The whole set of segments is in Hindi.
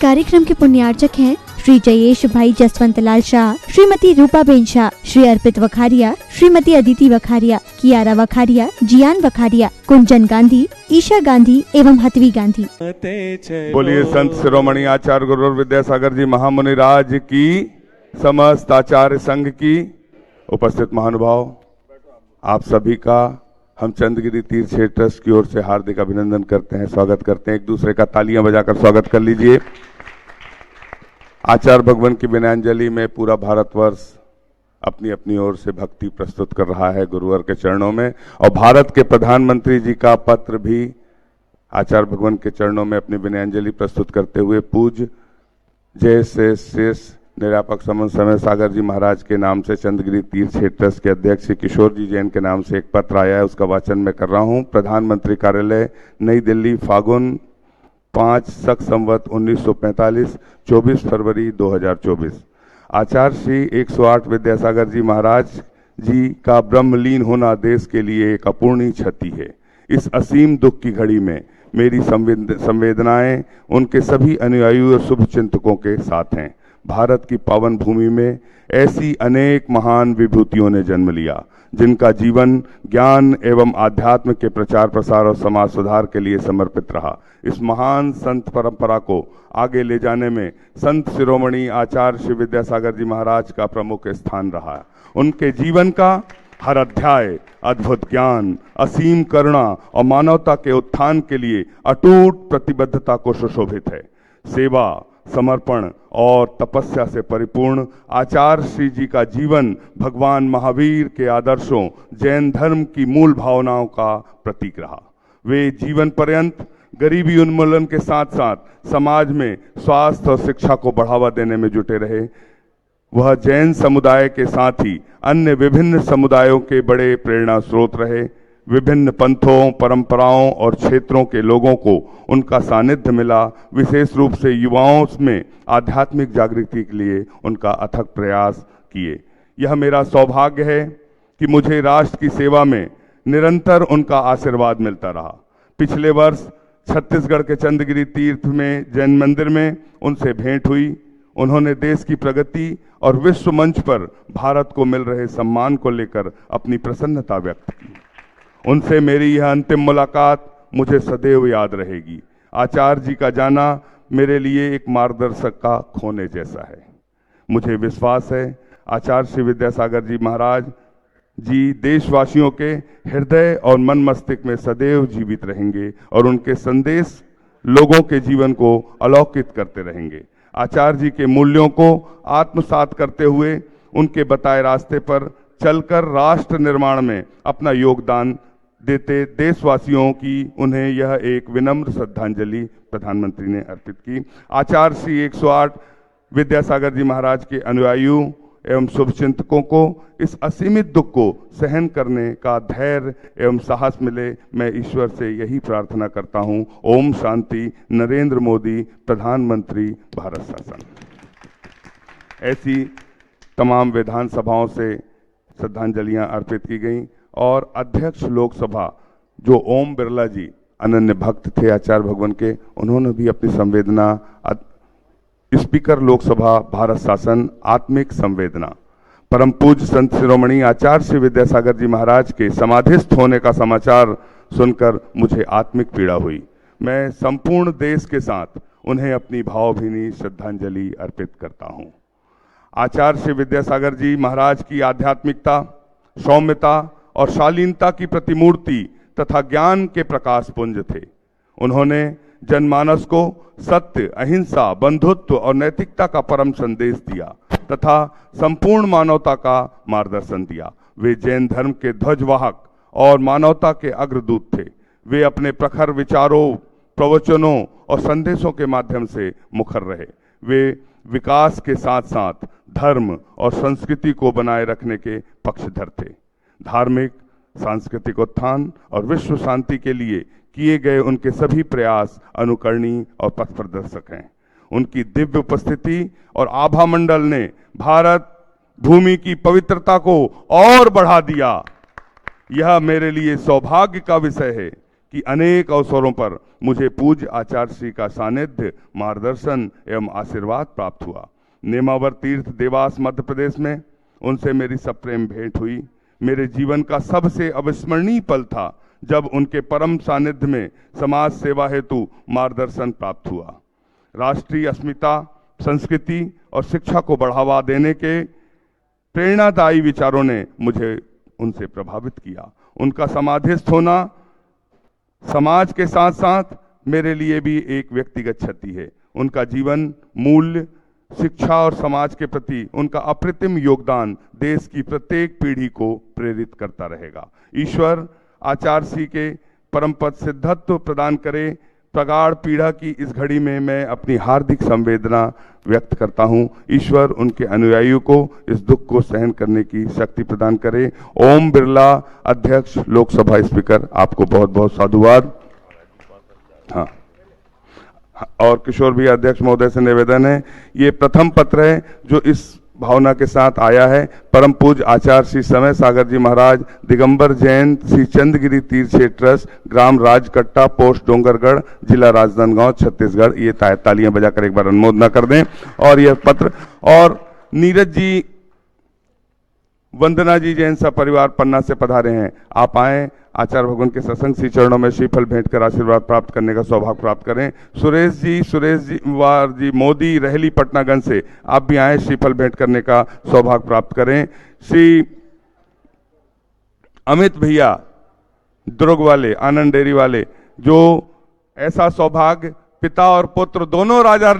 कार्यक्रम के पुण्यार्चक हैं श्री जयेश भाई जसवंत लाल शाह, श्रीमती रूपाबेन शाह, श्री अर्पित वखारिया, श्रीमती अदिति वखारिया, कियारा वखारिया, जियान वखारिया, कुंजन गांधी, ईशा गांधी एवं हतवी गांधी। बोलिए संत शिरोमणि आचार्य गुरु विद्यासागर जी महामुनि राज की, समस्त आचार्य संघ की, उपस्थित महानुभाव, आप सभी का हम चंद्रगिरी तीर्थ क्षेत्र ट्रस्ट की ओर से हार्दिक अभिनंदन करते हैं, स्वागत करते हैं। एक दूसरे का तालियां बजाकर स्वागत कर लीजिए। आचार्य भगवान की विनयाञ्जलि में पूरा भारतवर्ष अपनी अपनी ओर से भक्ति प्रस्तुत कर रहा है गुरुवर के चरणों में, और भारत के प्रधानमंत्री जी का पत्र भी आचार्य भगवान के चरणों में अपनी विनयाञ्जलि प्रस्तुत करते हुए पूज्य जय शेष निरापक समन समय सागर जी महाराज के नाम से चंद्रगिरी तीर्थ क्षेत्र ट्रस्ट के अध्यक्ष श्री किशोर जी जैन के नाम से एक पत्र आया है, उसका वाचन मैं कर रहा हूं। प्रधानमंत्री कार्यालय, नई दिल्ली, फागुन 5 शक संवत 1945, 24 फरवरी 2024। आचार्य श्री 108 विद्यासागर जी महाराज जी का ब्रह्मलीन होना देश के लिए एक अपूर्णीय क्षति है। इस असीम दुख की घड़ी में मेरी संवेदनाएं उनके सभी अनुयायी और शुभ चिंतकों के साथ हैं। भारत की पावन भूमि में ऐसी अनेक महान विभूतियों ने जन्म लिया जिनका जीवन ज्ञान एवं आध्यात्म के प्रचार प्रसार और समाज सुधार के लिए समर्पित रहा। इस महान संत परंपरा को आगे ले जाने में संत शिरोमणि आचार्य श्री विद्यासागर जी महाराज का प्रमुख स्थान रहा। उनके जीवन का हर अध्याय अद्भुत ज्ञान, असीम करुणा और मानवता के उत्थान के लिए अटूट प्रतिबद्धता को सुशोभित है। सेवा, समर्पण और तपस्या से परिपूर्ण आचार्य श्री जी का जीवन भगवान महावीर के आदर्शों, जैन धर्म की मूल भावनाओं का प्रतीक रहा। वे जीवन पर्यंत गरीबी उन्मूलन के साथ साथ समाज में स्वास्थ्य और शिक्षा को बढ़ावा देने में जुटे रहे। वह जैन समुदाय के साथ ही अन्य विभिन्न समुदायों के बड़े प्रेरणा स्रोत रहे। विभिन्न पंथों, परंपराओं और क्षेत्रों के लोगों को उनका सानिध्य मिला। विशेष रूप से युवाओं में आध्यात्मिक जागृति के लिए उनका अथक प्रयास किए। यह मेरा सौभाग्य है कि मुझे राष्ट्र की सेवा में निरंतर उनका आशीर्वाद मिलता रहा। पिछले वर्ष छत्तीसगढ़ के चंद्रगिरी तीर्थ में जैन मंदिर में उनसे भेंट हुई। उन्होंने देश की प्रगति और विश्व मंच पर भारत को मिल रहे सम्मान को लेकर अपनी प्रसन्नता व्यक्त की। उनसे मेरी यह अंतिम मुलाकात मुझे सदैव याद रहेगी। आचार्य जी का जाना मेरे लिए एक मार्गदर्शक का खोने जैसा है। मुझे विश्वास है आचार्य श्री विद्यासागर जी महाराज जी देशवासियों के हृदय और मन मस्तिष्क में सदैव जीवित रहेंगे और उनके संदेश लोगों के जीवन को अलौकित करते रहेंगे। आचार्य जी के मूल्यों को आत्मसात करते हुए उनके बताए रास्ते पर चलकर राष्ट्र निर्माण में अपना योगदान देते देशवासियों की उन्हें यह एक विनम्र श्रद्धांजलि प्रधानमंत्री ने अर्पित की। आचार्य श्री 108 विद्यासागर जी महाराज के अनुयायियों एवं शुभचिंतकों को इस असीमित दुख को सहन करने का धैर्य एवं साहस मिले, मैं ईश्वर से यही प्रार्थना करता हूँ। ओम शांति। नरेंद्र मोदी, प्रधानमंत्री, भारत शासन। ऐसी तमाम विधानसभाओं से श्रद्धांजलियां अर्पित की गईं और अध्यक्ष लोकसभा जो ओम बिरला जी अनन्य भक्त थे आचार्य भगवान के, उन्होंने भी अपनी संवेदना स्पीकर लोकसभा, भारत शासन, आत्मिक संवेदना। परम पूज्य संत शिरोमणि आचार्य श्री विद्यासागर जी महाराज के समाधिस्थ होने का समाचार सुनकर मुझे आत्मिक पीड़ा हुई। मैं संपूर्ण देश के साथ उन्हें अपनी भावभीनी श्रद्धांजलि अर्पित करता हूँ। आचार्य श्री विद्यासागर जी महाराज की आध्यात्मिकता, सौम्यता और शालीनता की प्रतिमूर्ति तथा ज्ञान के प्रकाश पुंज थे। उन्होंने जनमानस को सत्य, अहिंसा, बंधुत्व और नैतिकता का परम संदेश दिया तथा संपूर्ण मानवता का मार्गदर्शन दिया। वे जैन धर्म के ध्वजवाहक और मानवता के अग्रदूत थे। वे अपने प्रखर विचारों, प्रवचनों और संदेशों के माध्यम से मुखर रहे। वे विकास के साथ साथ धर्म और संस्कृति को बनाए रखने के पक्षधर थे। धार्मिक, सांस्कृतिक उत्थान और विश्व शांति के लिए किए गए उनके सभी प्रयास अनुकरणीय और पथ प्रदर्शक हैं। उनकी दिव्य उपस्थिति और आभा मंडल ने भारत भूमि की पवित्रता को और बढ़ा दिया। यह मेरे लिए सौभाग्य का विषय है कि अनेक अवसरों पर मुझे पूज्य आचार्य श्री का सानिध्य, मार्गदर्शन एवं आशीर्वाद प्राप्त हुआ। नेमावर तीर्थ देवास मध्य प्रदेश में उनसे मेरी सप्रेम भेंट हुई। मेरे जीवन का सबसे अविस्मरणीय पल था जब उनके परम सानिध्य में समाज सेवा हेतु मार्गदर्शन प्राप्त हुआ। राष्ट्रीय अस्मिता, संस्कृति और शिक्षा को बढ़ावा देने के प्रेरणादायी विचारों ने मुझे उनसे प्रभावित किया। उनका समाधिस्थ होना समाज के साथ साथ मेरे लिए भी एक व्यक्तिगत क्षति है। उनका जीवन, मूल्य, शिक्षा और समाज के प्रति उनका अप्रतिम योगदान देश की प्रत्येक पीढ़ी को प्रेरित करता रहेगा। ईश्वर आचार्य श्री के परम पद सिद्धत्व प्रदान करे। प्रगाढ़ पीड़ा की इस घड़ी में मैं अपनी हार्दिक संवेदना व्यक्त करता हूं। ईश्वर उनके अनुयायियों को इस दुख को सहन करने की शक्ति प्रदान करे। ओम बिरला, अध्यक्ष लोकसभा स्पीकर, आपको बहुत बहुत साधुवाद। हाँ, और किशोर भी अध्यक्ष महोदय से निवेदन है, ये प्रथम पत्र है जो इस भावना के साथ आया है। परम पूज्य आचार्य श्री समय सागर जी महाराज, दिगंबर जैन श्री चंद्रगिरी तीर्थ ट्रस्ट, ग्राम राजकट्टा, पोस्ट डोंगरगढ़, जिला राजनांदगांव, छत्तीसगढ़। ये तालियां बजाकर एक बार अनुमोदना कर दें। और यह पत्र, और नीरज जी, वंदना जी जैन सा परिवार पन्ना से पधारे हैं। आप आए, आचार्य भगवान के सत्संग श्री चरणों में श्रीफल भेंट कर आशीर्वाद प्राप्त करने का सौभाग्य प्राप्त करें। सुरेश जी वार जी मोदी, रहली पटनागंज से, आप भी आए, श्रीफल भेंट करने का सौभाग्य प्राप्त करें। श्री अमित भैया दुर्ग वाले, आनंद डेयरी वाले, जो ऐसा सौभाग्य पिता और पुत्र दोनों राजा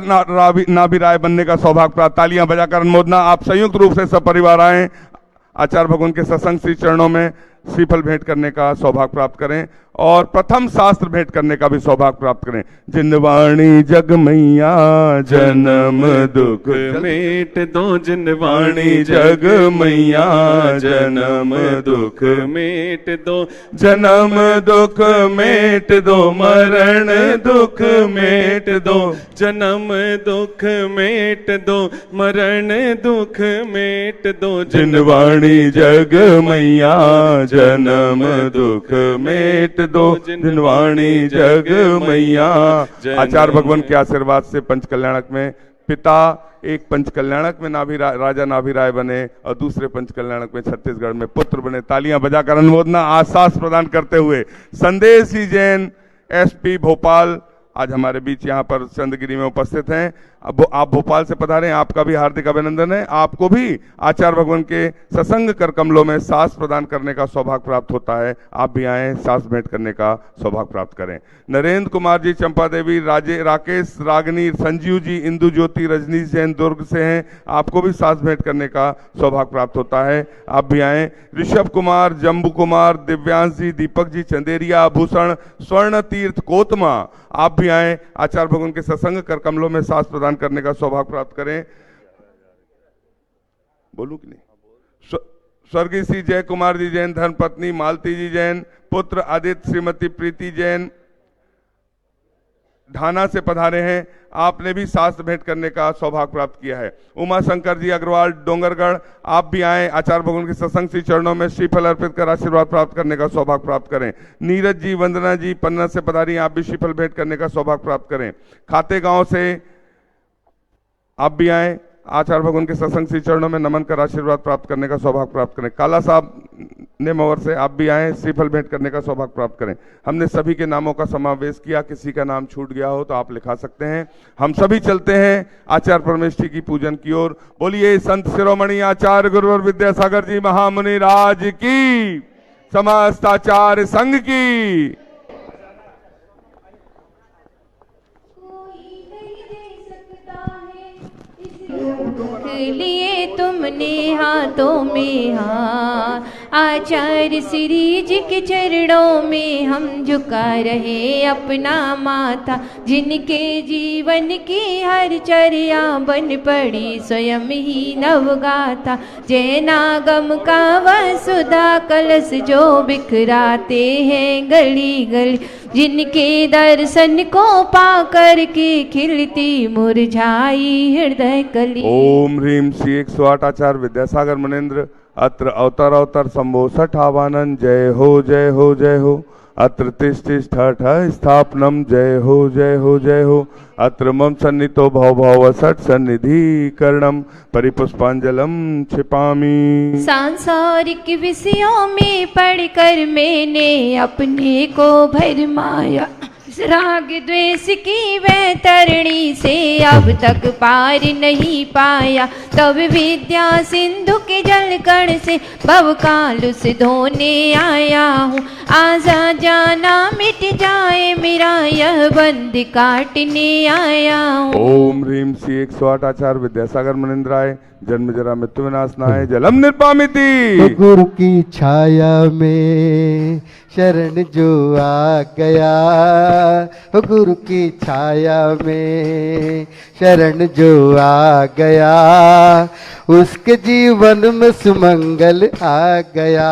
नाभिराय बनने का सौभाग्य प्राप्त, तालियां बजाकर अनुमोदना। आप संयुक्त रूप से सब परिवार आए, आचार्य भगवान के सत्संग श्री चरणों में श्रीफल भेंट करने का सौभाग्य प्राप्त करें और प्रथम शास्त्र भेंट करने का भी सौभाग्य प्राप्त करें। जिनवाणी जग मैया जन्म दुख मेट दो, जिनवाणी जग मैया जन्म दुख मेट दो, जन्म दुख मेट दो, मरण दुख मेट दो, जन्म दुख मेट दो, मरण दुख मेट दो। जिनवाणी जग मैया जन्म दुख मेट दो, जिनवाणी जग मैया। आचार्य भगवान के आशीर्वाद से पंचकल्याणक में पिता एक पंचकल्याणक में राजा नाभिराय बने और दूसरे पंचकल्याणक में छत्तीसगढ़ में पुत्र बने। तालियां बजाकर अनुमोदना आश्वास प्रदान करते हुए संदेश ही जैन, एसपी भोपाल, आज हमारे बीच यहाँ पर चंद्रगिरी में उपस्थित हैं। अब आप भोपाल से पधारे, आपका भी हार्दिक अभिनंदन है। आपको भी आचार्य भगवान के सत्संग कर कमलों में सांस प्रदान करने का सौभाग्य प्राप्त होता है। आप भी आए, सांस भेंट करने का सौभाग्य प्राप्त करें। नरेंद्र कुमार जी, चंपा देवी, राकेश, रागनी, संजीव जी, इंदु ज्योति, रजनीश जैन दुर्ग से हैं, आपको भी सांस भेंट करने का सौभाग्य प्राप्त होता है। आप भी आए। ऋषभ कुमार, जम्बू कुमार, दिव्यांश जी, दीपक जी, चंदेरिया, भूषण, स्वर्ण तीर्थ, कोतमा, आप भी आए, आचार्य भगवान के सत्संग कर कमलों में सांस प्रदान करने का सौभाग्य प्राप्त करें। बोलूं कि नहीं? स्वर्गीय श्री जय कुमार जी जैन, धर्मपत्नी मालती जी जैन, पुत्र आदित्य, श्रीमती प्रीति जैन ढाना से पधारे हैं, आपने भी शास्त्र भेंट करने का सौभाग्य प्राप्त किया है। उमा शंकर जी अग्रवाल, डोंगरगढ़, आप भी आए, आचार्य भगवान के सत्संग श्री चरणों में श्रीफल अर्पित कर आशीर्वाद प्राप्त करने का सौभाग्य प्राप्त करें। नीरज जी, वंदना जी, पन्ना से पधारी, आप भी श्रीफल भेंट करने का सौभाग्य प्राप्त करें। खाते गांव से आप भी आए, आचार्य भगवान के सत्संग श्री चरणों में नमन कर आशीर्वाद प्राप्त करने का सौभाग्य प्राप्त करें। काला साहब नेमवर से आप भी आए, श्रीफल भेंट करने का सौभाग्य प्राप्त करें। हमने सभी के नामों का समावेश किया, किसी का नाम छूट गया हो तो आप लिखा सकते हैं। हम सभी चलते हैं आचार्य परमेष्ठी की पूजन की ओर। बोलिए संत शिरोमणि आचार्य गुरुवर विद्यासागर जी महामुनि राज की, समस्त आचार्य संघ की। लिए तुमने हाथों में हाथ, आचार्य श्री जी के चरणों में हम झुका रहे अपना माथा। जिनके जीवन की हर चर्या बन पड़ी स्वयं ही नवगाथा। जैनागम का वसुधा कलश जो बिखराते हैं गली गली, जिनके दर्शन को पा कर के खिलती मुरझाई हृदय कली। ओम ह्रीम श्री 108 आचार्य विद्यासागर मुनेन्द्र अत्र अवतर अवतर शंभो 60 आवानन। जय हो जय हो जय हो। अत्र तिष्ठिष्ठ स्थापनम जय हो जय हो जय हो। अत्र मम सन्नितो भव भव सट सन्निधि करणम परिपुष्पांजलम छिपामी। सांसारिक विषयों में पढ़कर मैंने अपने को भरमाया, राग द्वेष की वह तरणी से अब तक पार नहीं पाया। तब विद्या सिंधु के जल कण से भव काल से धोने आया हूँ। आजा जाना मिट जाए मेरा यह बंद काटने आया हूँ। ओम ह्रीम श्री 108 आचार्य विद्यासागर मुनिंद्राय जन्म जरा मृत्यु विनाशनाय जलम निर्पामिति। गुरु की छाया में शरण जो आ गया, गुरु की छाया में शरण जो आ गया, उसके जीवन में सुमंगल आ गया।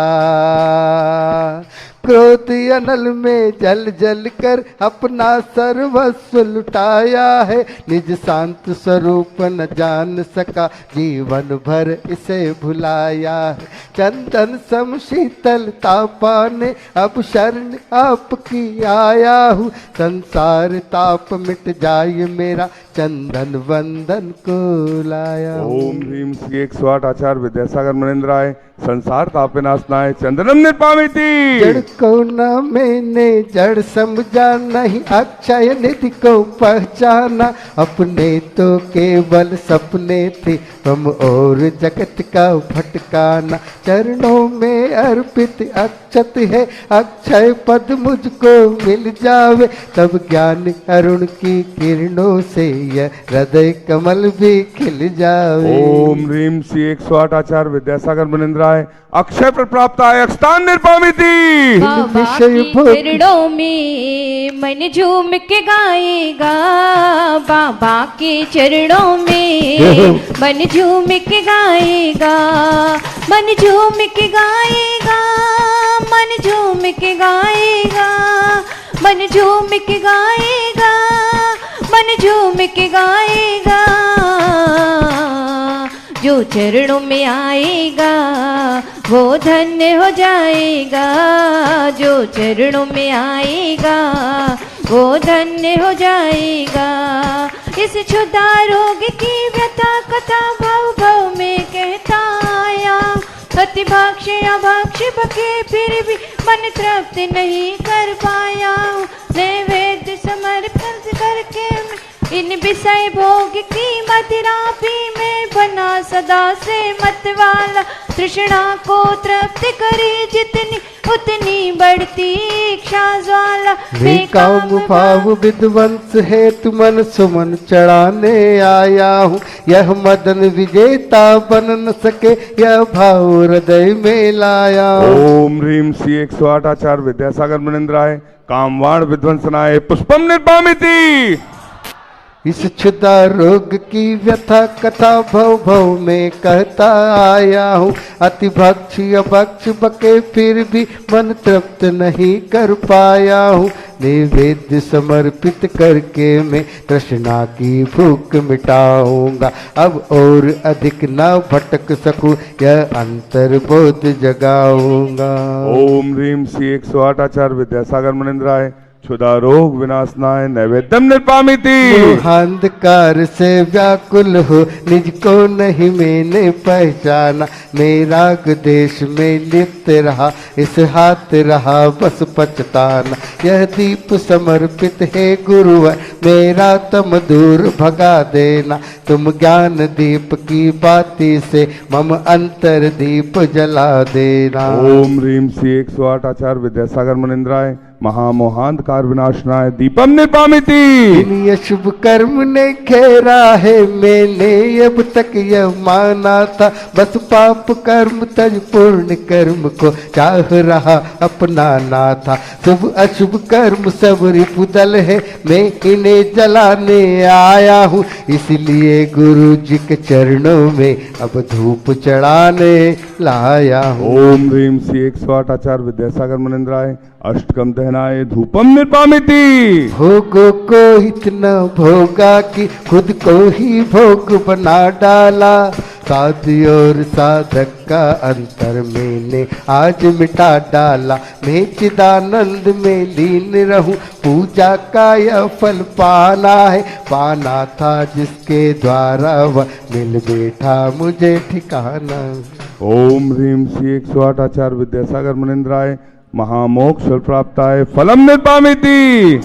क्रोध अनल में जल जल कर अपना सर्वस्व लुटाया है। निज शांत स्वरूप न जान सका, जीवन भर इसे भुलाया है। चंदन सम शीतलता पाने अब शरण आपकी आया हूँ। संसार ताप मिट जाए मेरा, चंदन वंदन को लाया। ओम ह्रीम श्री 108 आचार्य विद्यासागर मुनिंद्राय संसार ताप विनाशनाय चंदनम निर्पामिति। जड़ को न मैंने जड़ समझा, नहीं अक्षय निधि को पहचाना। अपने तो केवल सपने थे, तुम और जगत का भटकाना। चरणों में अर्पित अक्षत है, अक्षय पद मुझको मिल जावे। तब ज्ञान अरुण की किरणों से यह हृदय कमल भी खिल जावे। ओम ह्रीम श्री 108 आचार्य विद्यासागर मुनिंद्राय अक्षय पर प्राप्त आय अक्षतान निर्पामिति। बाबा की चरणों में मन झूम के गाएगा, बाबा के चरणों में मन झूम के गाएगा, मन झूम के गाएगा, मन झूम के गाएगा, मन झूम के गाएगा, मन झूम के गाएगा। जो चरणों में आएगा वो धन्य हो जाएगा, जो चरणों में आएगा वो धन्य हो जाएगा। इस क्षुधा रोग की व्यथा कथा भव भव में कहता आया। अति भक्ष अभक्ष बके फिर भी मन तृप्त नहीं कर पाया। नैवेद्य समर्पित करके इन विषय भोग की मदिरा पी में बना सदा से मतवाला। तृष्णा को तृप्त करे जितनी उतनी बढ़ती इच्छा ज्वाला। काम भाव विध्वंस है तु मन सुमन चढ़ाने आया हूँ। यह मदन विजेता बन न सके, यह भाव हृदय में लाया। ओम ह्रीम श्री 108 आचार्य विद्यासागर मुनिंद्राय कामवाण विध्वंसनाय पुष्पम निर्पामिति। इस क्षुधा रोग की व्यथा कथा भव भव में कहता आया हूँ। अति भक्ष अभक्ष बके फिर भी मन तृप्त नहीं कर पाया हूँ। नैवेद्य समर्पित करके मैं तृष्णा की भूख मिटाऊंगा। अब और अधिक न भटक सकूं, यह अंतर्बोध जगाऊंगा। ओम ह्रीम श्री 108 आचार्य विद्यासागर मुनिंद्राय क्षुधा रोग विनाशनाय नैवेद्यम निर्पामिति। अंधकार से व्याकुल हो निज को नहीं मैंने पहचाना। मेरा देश में लिप्त रहा, इस हाथ रहा बस पछताना। यह दीप समर्पित है गुरुवर, मेरा तम दूर भगा देना। तुम ज्ञान दीप की बाती से मम अंतर दीप जला देना। ओम ह्रीम श्री 108 आचार्य विद्यासागर मुनिंद्राय महामोहांधकार विनाशनाय दीपम निर्पामिति। यह शुभ कर्म ने घेरा है, मैंने अब तक यह माना था। बस पाप कर्म तज पूर्ण कर्म को चाह रहा अपनाना था। शुभ अशुभ कर्म सब रिपुदल है, मैं इन्हें जलाने आया हूँ। इसलिए गुरु जी के चरणों में अब धूप चढ़ाने लाया हूँ। ओम ह्रीम श्री 108 आचार्य विद्यासागर मुनिंद्राय अष्टकम दहनाय धूपम निर्पामिति। भोगों को इतना भोगा कि खुद को ही भोग बना डाला। साधु और साधक का अंतर मैंने आज मिटा डाला। मैं चिदानंद में लीन रहूं, पूजा का यह फल पाना है। पाना था जिसके द्वारा वह मिल बैठा मुझे ठिकाना। ओम ह्रीम श्री 108 आचार्य विद्यासागर मुनिंद्राय महामोक्ष फल प्राप्ताय फलम निर्पामिति।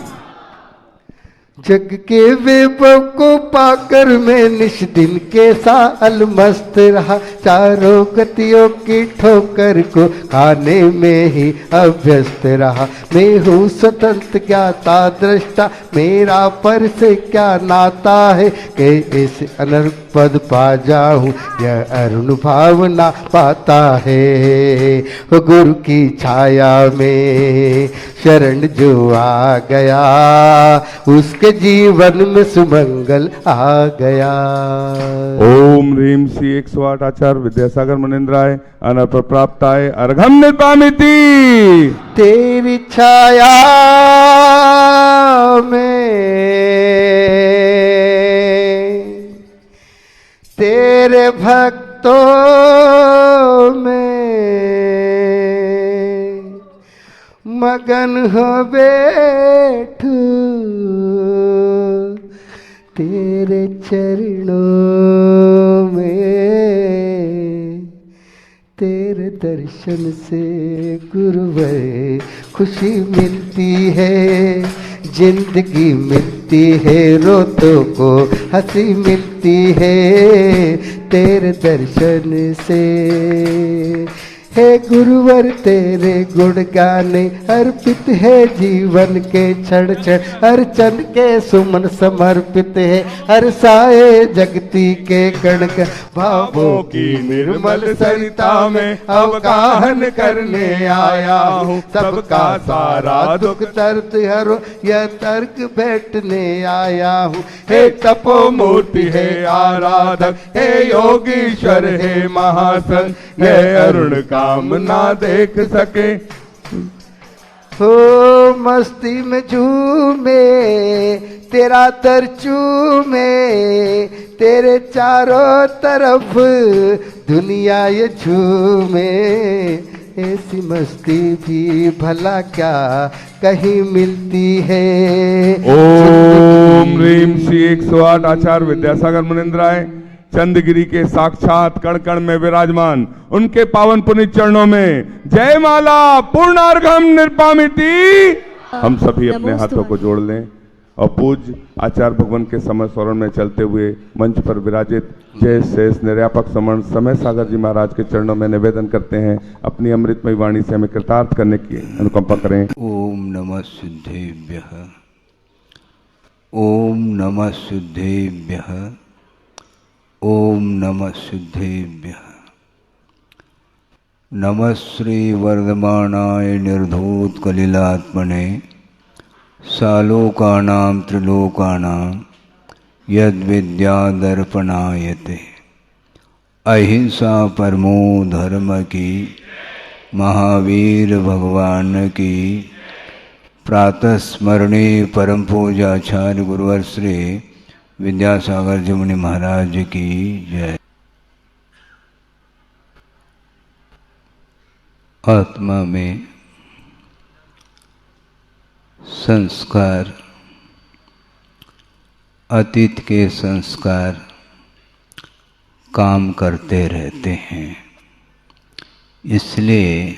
जग के वैभव को पाकर मैं निश दिन के साल मस्त रहा। चारों गतियों की ठोकर को खाने में ही अभ्यस्त रहा। मैं हूँ स्वतंत्र ज्ञाता दृष्टा, मेरा पर से क्या नाता है कि इस अनर्क पद पा जाऊं, यह अरुण भावना पाता है। गुरु की छाया में शरण जो आ गया, उसके जीवन में सुमंगल आ गया। ओम ह्रीम श्री 108 आचार्य विद्यासागर मुनिंद्राय अनर्प प्राप्ताय अर्घम निर्पामिति। तेरी छाया में तेरे भक्तों में मगन हो बैठू, तेरे चरणों में तेरे दर्शन से गुरुवर खुशी मिलती है। जिंदगी मिलती है, रोतों को हंसी मिलती है तेरे दर्शन से। हे गुरुवर तेरे गुण गाने अर्पित है जीवन के क्षण क्षण। हर चंद के सुमन समर्पित है, हर साए जगती के कण कण। भावों की निर्मल सरिता में अवगाहन करने आया हूँ। सबका सारा दुख दर्द हरो, यह तर्क बैठने आया हूँ। हे तपो मूर्ति है आराधक, हे योगीश्वर है महासंत, यह अरुण काम ना देख सके। हो मस्ती में झूमे तेरा दर चूमे, तेरे चारों तरफ दुनिया ये झूमे। ऐसी मस्ती भी भला क्या कहीं मिलती है। ओम ह्रीम श्री 108 आचार्य विद्यासागर मुनिंद्राय चंदगिरी के साक्षात कण कण में विराजमान उनके पावन पुनीत चरणों में जय माला पूर्णार्घम निर्पामिति। हम सभी अपने हाथों को जोड़ लें और पूज्य आचार्य भगवान के समय स्वरण में चलते हुए मंच पर विराजित जय शेष निर्यापक समण समय सागर जी महाराज के चरणों में निवेदन करते हैं, अपनी अमृतमय वाणी से हमें कृतार्थ करने की अनुकंपा करें। ओम नमः सिद्धेभ्यः, ओम नमः सिद्धेभ्यः, ओम नमः सिद्धेभ्यः। नमः श्री वर्धमानाय निर्धूत कलिलात्मने सालोकानां त्रिलोकानां यद्विद्या दर्पणायते। अहिंसा परमो धर्म की महावीर भगवान की प्रातः स्मरणे परम पूजाचार्य गुरुवर श्री विद्यासागर जी मुनि महाराज की जय। आत्मा में संस्कार, अतीत के संस्कार काम करते रहते हैं। इसलिए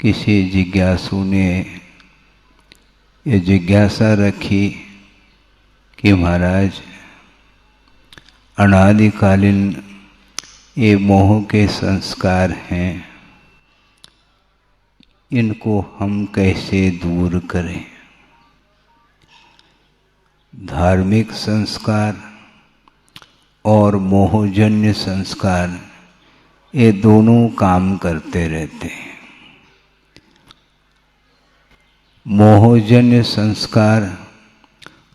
किसी जिज्ञासु ने ये जिज्ञासा रखी कि महाराज अनादिकालीन ये मोह के संस्कार हैं, इनको हम कैसे दूर करें। धार्मिक संस्कार और मोहजन्य संस्कार ये दोनों काम करते रहते हैं। मोहजन्य संस्कार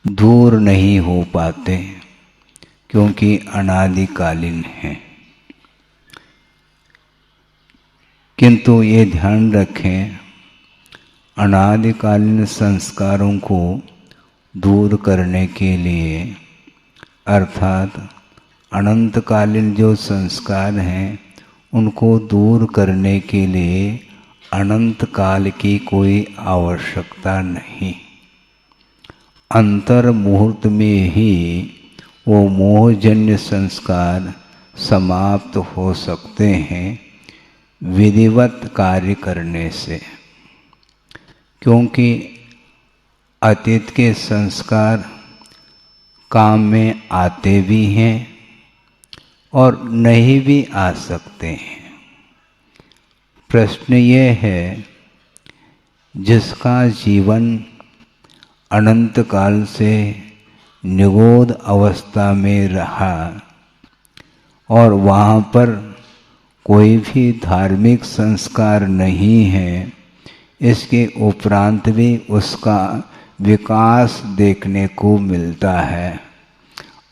दूर नहीं हो पाते क्योंकि अनादिकालीन हैं। किंतु ये ध्यान रखें, अनादिकालीन संस्कारों को दूर करने के लिए अर्थात अनंतकालीन जो संस्कार हैं उनको दूर करने के लिए अनंत काल की कोई आवश्यकता नहीं। अंतर मुहूर्त में ही वो मोहजन्य संस्कार समाप्त हो सकते हैं विधिवत कार्य करने से, क्योंकि अतीत के संस्कार काम में आते भी हैं और नहीं भी आ सकते हैं। प्रश्न ये है, जिसका जीवन अनंत काल से निगोद अवस्था में रहा और वहाँ पर कोई भी धार्मिक संस्कार नहीं है, इसके उपरांत भी उसका विकास देखने को मिलता है।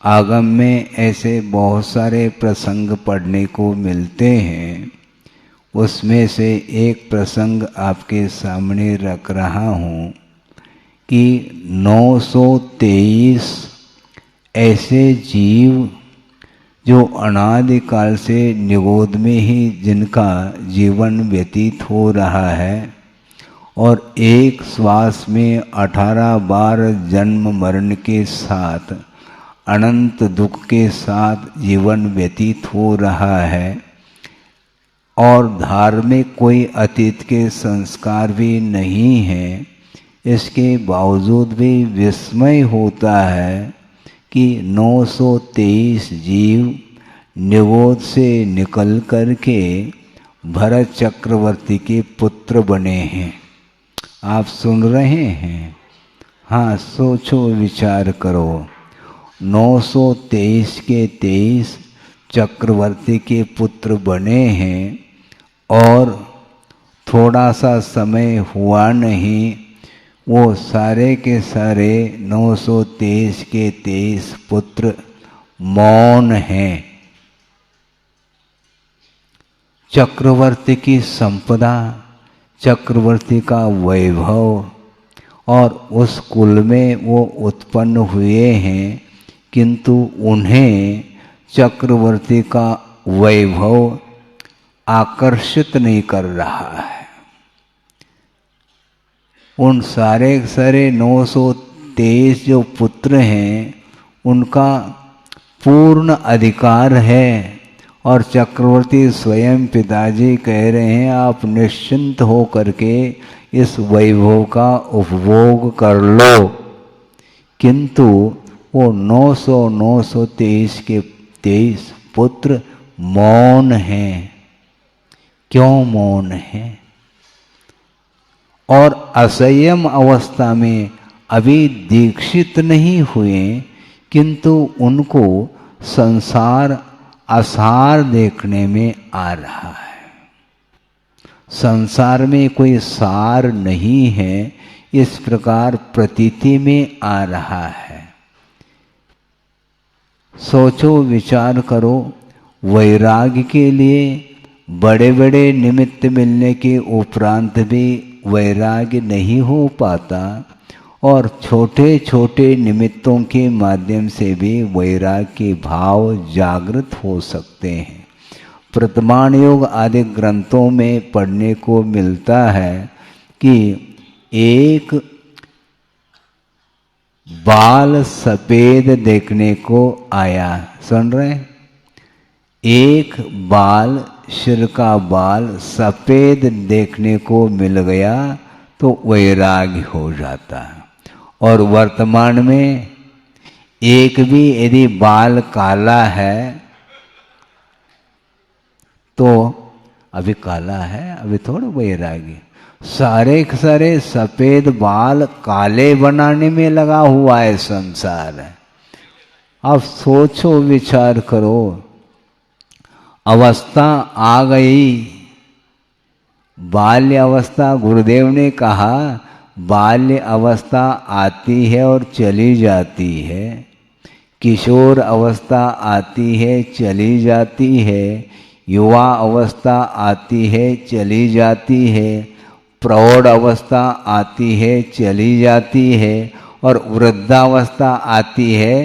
आगम में ऐसे बहुत सारे प्रसंग पढ़ने को मिलते हैं। उसमें से एक प्रसंग आपके सामने रख रहा हूँ कि 923 ऐसे जीव जो अनादिकाल से निगोद में ही जिनका जीवन व्यतीत हो रहा है और एक श्वास में 18 बार जन्म मरण के साथ अनंत दुख के साथ जीवन व्यतीत हो रहा है और धार्मिक कोई अतीत के संस्कार भी नहीं है, इसके बावजूद भी विस्मय होता है कि 923 जीव निगोद से निकल कर के भरत चक्रवर्ती के पुत्र बने हैं। आप सुन रहे हैं? हाँ, सोचो विचार करो। 923 के 23 चक्रवर्ती के पुत्र बने हैं और थोड़ा सा समय हुआ नहीं, वो सारे के सारे 923 के 23 पुत्र मौन हैं। चक्रवर्ती की संपदा, चक्रवर्ती का वैभव और उस कुल में वो उत्पन्न हुए हैं, किंतु उन्हें चक्रवर्ती का वैभव आकर्षित नहीं कर रहा है। उन सारे 923 जो पुत्र हैं उनका पूर्ण अधिकार है और चक्रवर्ती स्वयं पिताजी कह रहे हैं आप निश्चिंत हो करके इस वैभव का उपभोग कर लो, किंतु वो 923 के 23 पुत्र मौन हैं। क्यों मौन हैं? और असंयम अवस्था में अभी दीक्षित नहीं हुए, किंतु उनको संसार असार देखने में आ रहा है। संसार में कोई सार नहीं है, इस प्रकार प्रतीति में आ रहा है। सोचो विचार करो, वैराग्य के लिए बड़े बड़े निमित्त मिलने के उपरांत भी वैराग्य नहीं हो पाता और छोटे छोटे निमित्तों के माध्यम से भी वैराग्य के भाव जागृत हो सकते हैं। प्रतमान योग आदि ग्रंथों में पढ़ने को मिलता है कि एक बाल सफेद देखने को आया। सुन रहे? एक बाल, सिर का बाल सफेद देखने को मिल गया तो वैराग्य हो जाता है। और वर्तमान में एक भी यदि बाल काला है तो अभी काला है, अभी थोड़ा वैराग्य। सारे के सारे सफेद बाल काले बनाने में लगा हुआ है संसार है। अब सोचो विचार करो, अवस्था आ गई, बाल्य अवस्था। गुरुदेव ने कहा बाल्य अवस्था आती है और चली जाती है, किशोर अवस्था आती है चली जाती है, युवा अवस्था आती है चली जाती है, प्रौढ़ अवस्था आती है चली जाती है और वृद्धावस्था आती है।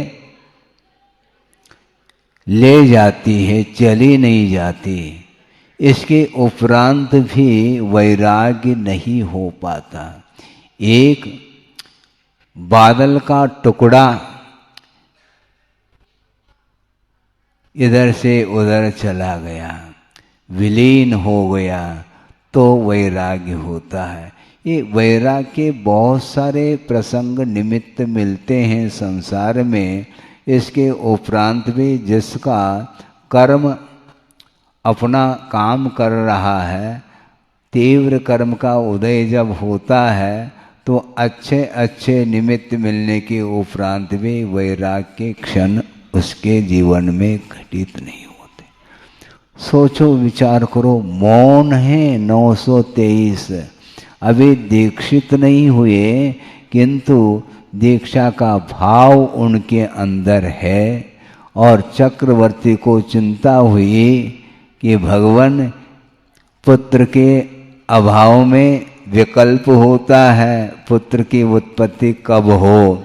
ले जाती है, चली नहीं जाती। इसके उपरांत भी वैराग्य नहीं हो पाता। एक बादल का टुकड़ा इधर से उधर चला गया, विलीन हो गया, तो वैराग्य होता है। ये वैराग्य के बहुत सारे प्रसंग निमित्त मिलते हैं संसार में। इसके उपरांत भी जिसका कर्म अपना काम कर रहा है, तीव्र कर्म का उदय जब होता है, तो अच्छे अच्छे निमित्त मिलने के उपरांत भी वैराग्य के क्षण उसके जीवन में घटित नहीं होते। सोचो, विचार करो, मौन है 923, अभी दीक्षित नहीं हुए, किंतु दीक्षा का भाव उनके अंदर है। और चक्रवर्ती को चिंता हुई कि भगवान पुत्र के अभाव में विकल्प होता है, पुत्र की उत्पत्ति कब हो,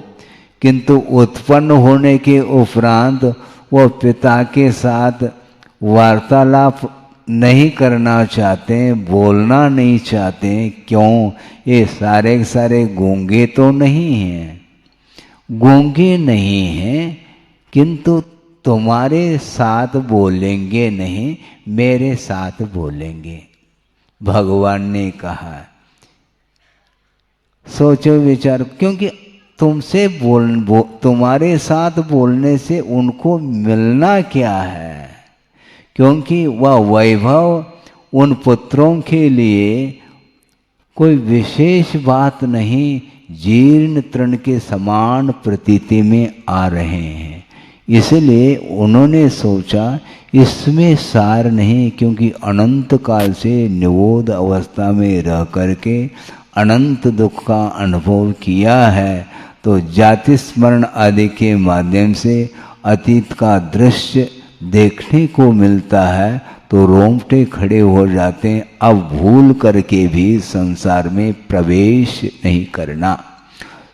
किंतु उत्पन्न होने के उपरांत वो पिता के साथ वार्तालाप नहीं करना चाहते, बोलना नहीं चाहते। क्यों? ये सारे के सारे गूंगे तो नहीं हैं, गूंगे नहीं हैं, किंतु तुम्हारे साथ बोलेंगे नहीं, मेरे साथ बोलेंगे, भगवान ने कहा। सोचो विचार, क्योंकि तुमसे तुम्हारे साथ बोलने से उनको मिलना क्या है? क्योंकि वह वैभव उन पुत्रों के लिए कोई विशेष बात नहीं, जीर्ण तृण के समान प्रतीति में आ रहे हैं। इसलिए उन्होंने सोचा इसमें सार नहीं, क्योंकि अनंत काल से निबोध अवस्था में रह करके अनंत दुख का अनुभव किया है, तो जाति स्मरण आदि के माध्यम से अतीत का दृश्य देखने को मिलता है, तो रोंगटे खड़े हो जाते हैं। अब भूल करके भी संसार में प्रवेश नहीं करना,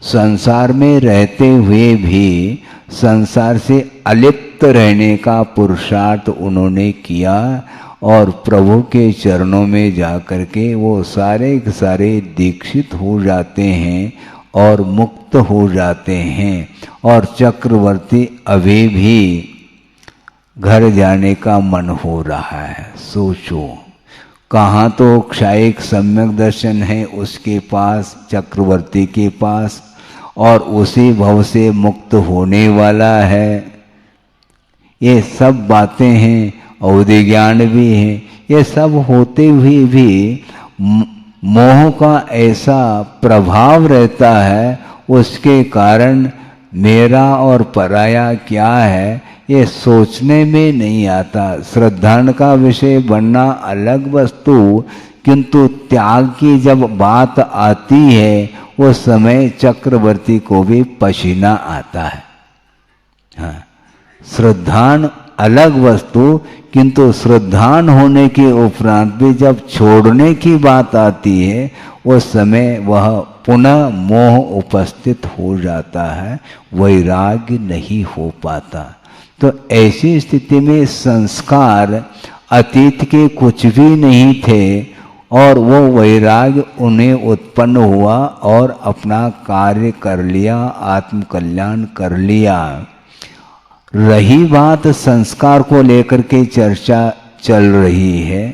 संसार में रहते हुए भी संसार से अलिप्त रहने का पुरुषार्थ उन्होंने किया, और प्रभु के चरणों में जा कर के वो सारे के सारे दीक्षित हो जाते हैं और मुक्त हो जाते हैं। और चक्रवर्ती अभी भी घर जाने का मन हो रहा है। सोचो, कहाँ तो क्षायिक सम्यक दर्शन है उसके पास, चक्रवर्ती के पास, और उसी भव से मुक्त होने वाला है। ये सब बातें हैं, अवधि ज्ञान भी है। ये सब होते हुए भी मोह का ऐसा प्रभाव रहता है, उसके कारण मेरा और पराया क्या है ये सोचने में नहीं आता। श्रद्धान का विषय बनना अलग वस्तु, किंतु त्याग की जब बात आती है उस समय चक्रवर्ती को भी पसीना आता है। हाँ, श्रद्धान अलग वस्तु, किंतु श्रद्धान होने के उपरांत भी जब छोड़ने की बात आती है उस समय वह पुनः मोह उपस्थित हो जाता है, वैराग्य नहीं हो पाता। तो ऐसी स्थिति में संस्कार अतीत के कुछ भी नहीं थे और वो वैराग्य उन्हें उत्पन्न हुआ और अपना कार्य कर लिया, आत्म कल्याण कर लिया। रही बात संस्कार को लेकर के चर्चा चल रही है,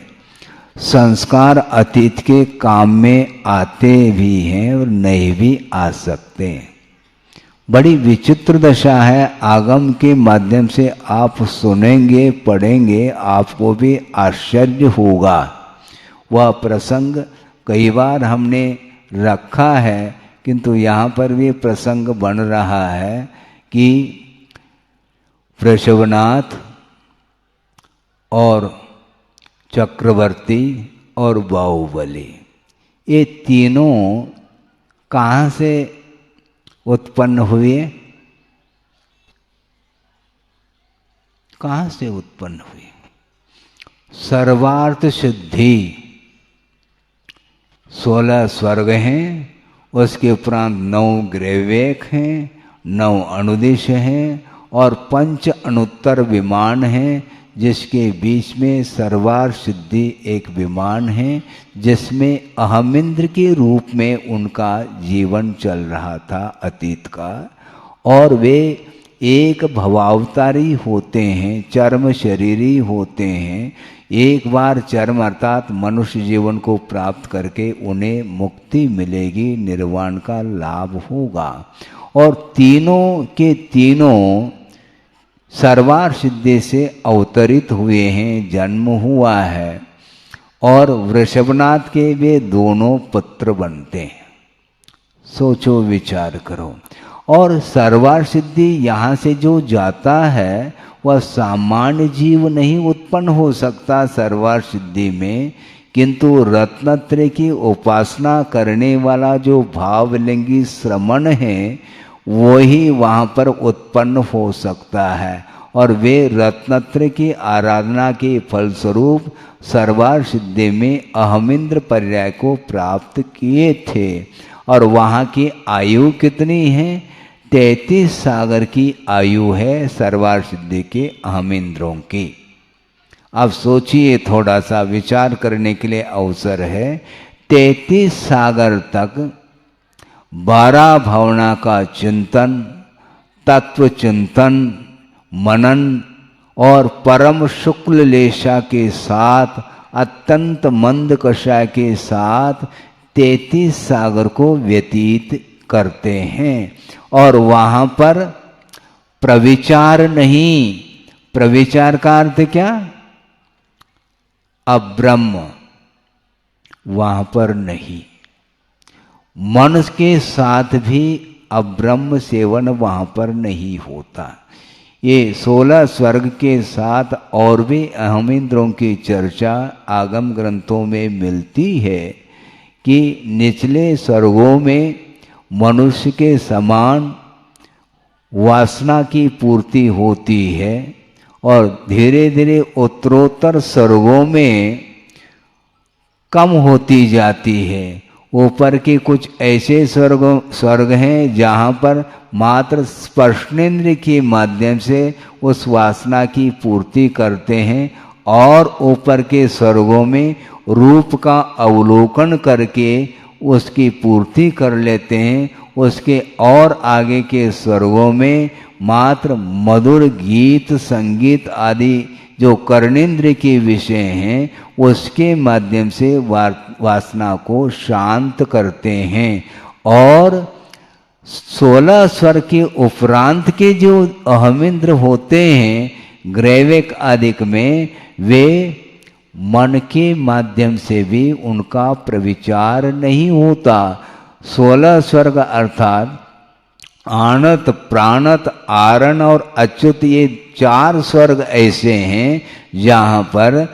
संस्कार अतीत के काम में आते भी हैं और नहीं भी आ सकते। बड़ी विचित्र दशा है, आगम के माध्यम से आप सुनेंगे पढ़ेंगे, आपको भी आश्चर्य होगा। वह प्रसंग कई बार हमने रखा है, किंतु यहाँ पर भी प्रसंग बन रहा है कि वृषभनाथ और चक्रवर्ती और बाहुबली, ये तीनों कहाँ से उत्पन्न हुए? कहाँ से उत्पन्न हुए? सर्वार्थ सिद्धि 16 स्वर्ग हैं, उसके उपरांत 9 ग्रहवेक हैं, 9 अनुदिश हैं, और पंच अनुत्तर विमान हैं, जिसके बीच में सर्वार सिद्धि एक विमान है, जिसमें अहमिंद्र के रूप में उनका जीवन चल रहा था अतीत का। और वे एक भवावतारी होते हैं, चर्म शरीरी होते हैं। एक बार चर्म अर्थात मनुष्य जीवन को प्राप्त करके उन्हें मुक्ति मिलेगी, निर्वाण का लाभ होगा। और तीनों के तीनों सर्वार सिद्धि से अवतरित हुए हैं, जन्म हुआ है। और वृषभनाथ के वे दोनों पुत्र बनते हैं। सोचो विचार करो। और सर्वार सिद्धि यहाँ से जो जाता है वह सामान्य जीव नहीं उत्पन्न हो सकता सर्वार सिद्धि में, किंतु रत्नत्रय की उपासना करने वाला जो भावलिंगी श्रमण है वही वहाँ पर उत्पन्न हो सकता है। और वे रत्नत्रय की आराधना के फलस्वरूप सर्वार सिद्धि में अहमिंद्र पर्याय को प्राप्त किए थे। और वहाँ की आयु कितनी है? 33 सागर की आयु है सर्वार सिद्धि के अहमिंद्रों की। अब सोचिए, थोड़ा सा विचार करने के लिए अवसर है। 33 सागर तक 12 भावना का चिंतन, तत्व चिंतन, मनन और परम शुक्ल लेशा के साथ, अत्यंत मंद कषाय के साथ 33 सागर को व्यतीत करते हैं। और वहाँ पर प्रविचार नहीं, प्रविचार का अर्थ क्या? अब्रह्म वहाँ पर नहीं। मन के साथ भी अब्रह्म सेवन वहाँ पर नहीं होता। ये 16 स्वर्ग के साथ और भी अहमिंद्रों की चर्चा आगम ग्रंथों में मिलती है कि निचले स्वर्गों में मनुष्य के समान वासना की पूर्ति होती है और धीरे धीरे उत्तरोत्तर स्वर्गों में कम होती जाती है। ऊपर के कुछ ऐसे स्वर्ग हैं जहाँ पर मात्र स्पर्शनेन्द्र के माध्यम से उस वासना की पूर्ति करते हैं, और ऊपर के स्वर्गों में रूप का अवलोकन करके उसकी पूर्ति कर लेते हैं। उसके और आगे के स्वर्गों में मात्र मधुर गीत संगीत आदि जो कर्णेंद्र के विषय हैं उसके माध्यम से वासना को शांत करते हैं। और 16 स्वर्ग के उपरांत के जो अहमिंद्र होते हैं ग्रैविक आदिक में, वे मन के माध्यम से भी उनका प्रविचार नहीं होता। 16 स्वर्ग अर्थात आणत, प्राणत, आरण और अच्युत, ये 4 स्वर्ग ऐसे हैं जहाँ पर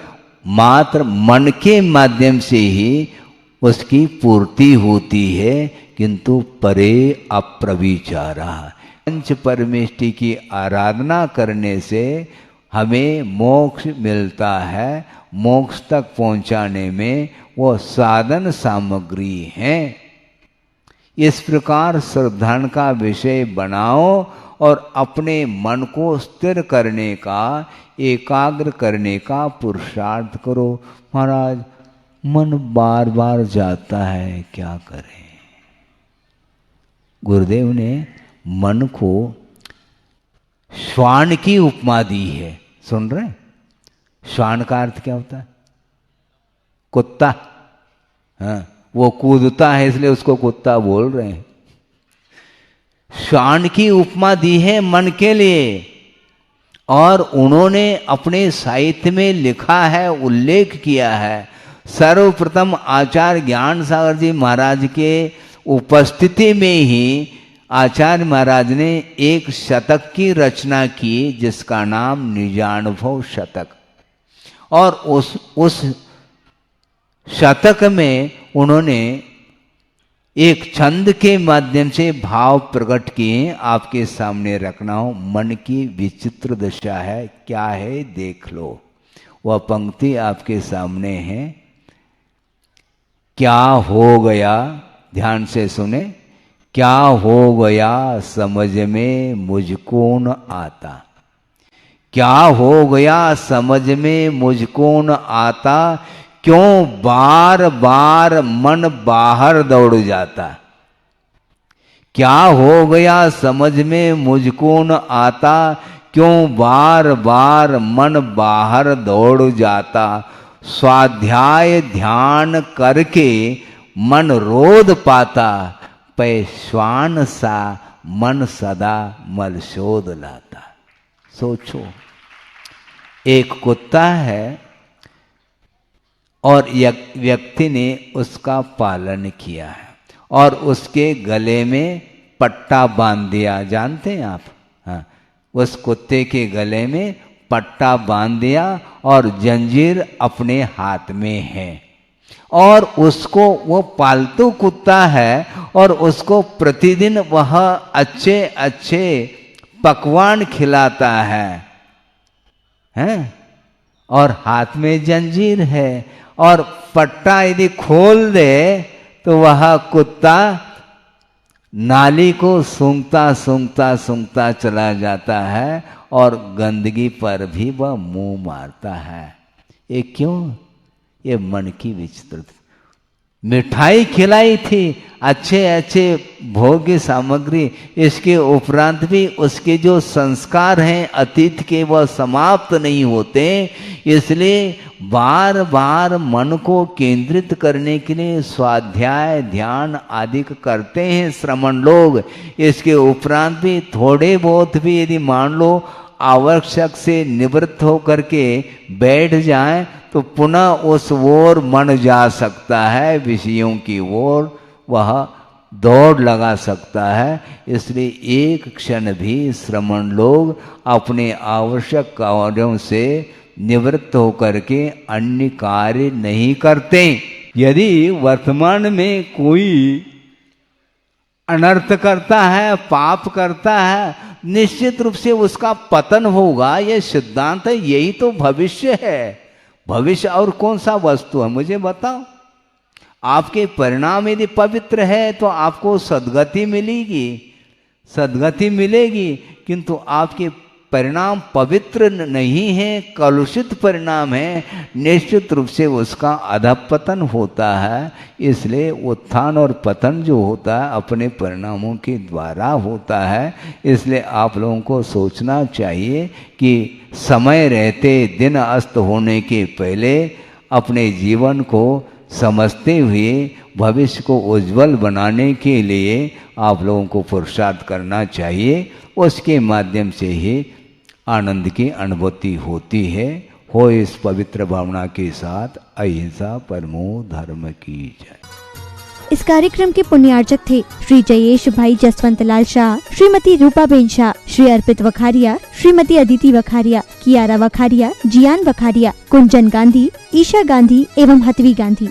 मात्र मन के माध्यम से ही उसकी पूर्ति होती है, किंतु परे अप्रविचारा। पंच परमेष्टि की आराधना करने से हमें मोक्ष मिलता है। मोक्ष तक पहुंचाने में वो साधन सामग्री हैं। इस प्रकार श्रद्धान का विषय बनाओ और अपने मन को स्थिर करने का, एकाग्र करने का पुरुषार्थ करो। महाराज मन बार बार जाता है, क्या करें? गुरुदेव ने मन को श्वान की उपमा दी है। सुन रहे? श्वान का अर्थ क्या होता है? कुत्ता। हाँ, वो कूदता है इसलिए उसको कुत्ता बोल रहे हैं। श्वान की उपमा दी है मन के लिए, और उन्होंने अपने साहित्य में लिखा है, उल्लेख किया है। सर्वप्रथम आचार्य ज्ञान सागर जी महाराज के उपस्थिति में ही आचार्य महाराज ने एक शतक की रचना की जिसका नाम निजानुभव शतक। और उस शतक में उन्होंने एक छंद के माध्यम से भाव प्रकट किए, आपके सामने रखना हो। मन की विचित्र दशा है, क्या है देख लो। वह पंक्ति आपके सामने है। क्या हो गया, ध्यान से सुने। क्या हो गया समझ में मुझको न आता, क्या हो गया समझ में मुझको न आता, क्यों बार बार मन बाहर दौड़ जाता। क्या हो गया समझ में मुझको न आता, क्यों बार बार मन बाहर दौड़ जाता। स्वाध्याय ध्यान करके मन रोध पाता, पैश्वान सा मन सदा मलशोध लाता। सोचो, एक कुत्ता है और व्यक्ति ने उसका पालन किया है और उसके गले में पट्टा बांध दिया। जानते हैं आप? हाँ, उस कुत्ते के गले में पट्टा बांध दिया और जंजीर अपने हाथ में है और उसको, वो पालतू कुत्ता है और उसको प्रतिदिन वह अच्छे अच्छे पकवान खिलाता है और हाथ में जंजीर है और पट्टा यदि खोल दे तो वह कुत्ता नाली को सूंघता सूंघता सूंघता चला जाता है और गंदगी पर भी वह मुंह मारता है। ये क्यों? ये मन की विचित्रता। मिठाई खिलाई थी, अच्छे अच्छे भोग्य सामग्री, इसके उपरांत भी उसके जो संस्कार हैं अतीत के वह समाप्त नहीं होते। इसलिए बार बार मन को केंद्रित करने के लिए स्वाध्याय ध्यान आदि करते हैं श्रमण लोग। इसके उपरांत भी थोड़े बहुत भी यदि मान लो आवश्यक से निवृत्त होकर के बैठ जाएं तो पुनः उस ओर मन जा सकता है, विषयों की ओर वह दौड़ लगा सकता है। इसलिए एक क्षण भी श्रमण लोग अपने आवश्यक कार्यों से निवृत्त होकर के अन्य कार्य नहीं करते। यदि वर्तमान में कोई अनर्थ करता है, पाप करता है, निश्चित रूप से उसका पतन होगा। यह सिद्धांत है, यही तो भविष्य है। भविष्य और कौन सा वस्तु है मुझे बताओ। आपके परिणाम यदि पवित्र है तो आपको सद्गति मिलेगी, सद्गति मिलेगी, किंतु आपके परिणाम पवित्र नहीं है, कलुषित परिणाम है, निश्चित रूप से उसका अधपतन होता है। इसलिए उत्थान और पतन जो होता है अपने परिणामों के द्वारा होता है। इसलिए आप लोगों को सोचना चाहिए कि समय रहते दिन अस्त होने के पहले अपने जीवन को समझते हुए भविष्य को उज्जवल बनाने के लिए आप लोगों को पुरुषार्थ करना चाहिए। उसके माध्यम से ही आनंद की अनुभूति होती है। हो इस पवित्र भावना के साथ अहिंसा परमो धर्म की जय। इस कार्यक्रम के पुण्यार्चक थे श्री जयेश भाई जसवंत लाल शाह, श्रीमती रूपाबेन शाह, श्री अर्पित वखारिया, श्रीमती अदिति वखारिया, कियारा वखारिया, जियान वखारिया, कुंजन गांधी, ईशा गांधी एवं हतवी गांधी।